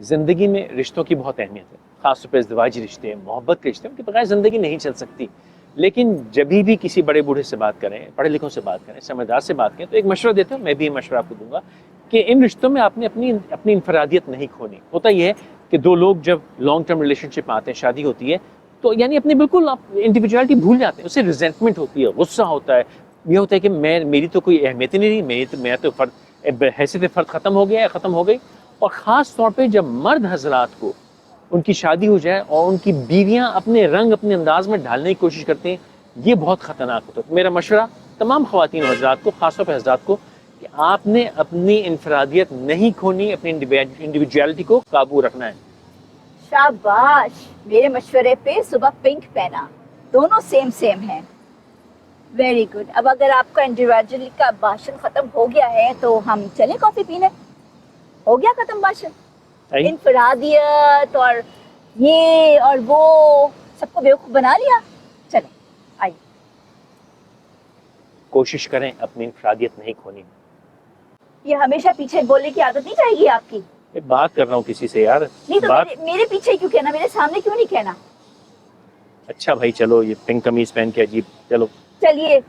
زندگی میں رشتوں کی بہت اہمیت ہے، خاص طور پہ ازدواجی رشتے، محبت کے رشتے، ان کے بغیر زندگی نہیں چل سکتی. لیکن جبھی بھی کسی بڑے بوڑھے سے بات کریں، پڑھے لکھوں سے بات کریں، سمجھدار سے بات کریں، تو ایک مشورہ دیتا ہوں، میں بھی یہ مشورہ آپ کو دوں گا کہ ان رشتوں میں آپ نے اپنی انفرادیت نہیں کھونی. ہوتا یہ ہے کہ دو لوگ جب لانگ ٹرم ریلیشن شپ میں آتے ہیں، شادی ہوتی ہے، تو یعنی اپنی بالکل آپ انڈیویجوالٹی بھول جاتے ہیں، اس سے ریزنٹمنٹ ہوتی ہے، غصہ ہوتا ہے، یہ ہوتا ہے کہ میری تو کوئی اہمیت ہی نہیں رہی، میں تو حیثیت فرد ختم ہو گیا ہے، ختم ہو گئی. اور خاص طور پہ جب مرد حضرات کو ان کی شادی ہو جائے اور ان کی بیویاں اپنے رنگ اپنے انداز میں ڈھالنے کی کوشش کرتے ہیں، یہ بہت خطرناک ہوتا ہے. میرا مشورہ تمام خواتین حضرات کو، خاص طور پہ حضرات کو، کہ آپ نے اپنی انفرادیت نہیں کھونی، اپنی انڈیویجوالٹی کو قابو رکھنا ہے. شاباش، میرے مشورے پہ صبح پنک پہنا، دونوں سیم ہیں. Very good. اب اگر آپ کا انڈیویجولی کا بھاشن ختم ہو گیا ہے تو ہم چلیں کافی پینے. ہو گیا ختم بھاشن؟ انفرادیت اور یہ اور وہ سب کو بیوقوف بنا لیا. چلیں آئیے. کوشش کریں اپنی انفرادیت نہیں کھونی. یہ ہمیشہ پیچھے بولنے کی عادت نہیں جائے گی آپ کی؟ بات کر رہا ہوں کسی سے یار. نہیں تو میرے پیچھے کیوں کہنا، میرے سامنے کیوں نہیں کہنا؟ اچھا بھائی چلو، یہ پنک قمیض پہن کے عجیب. چلو چلیے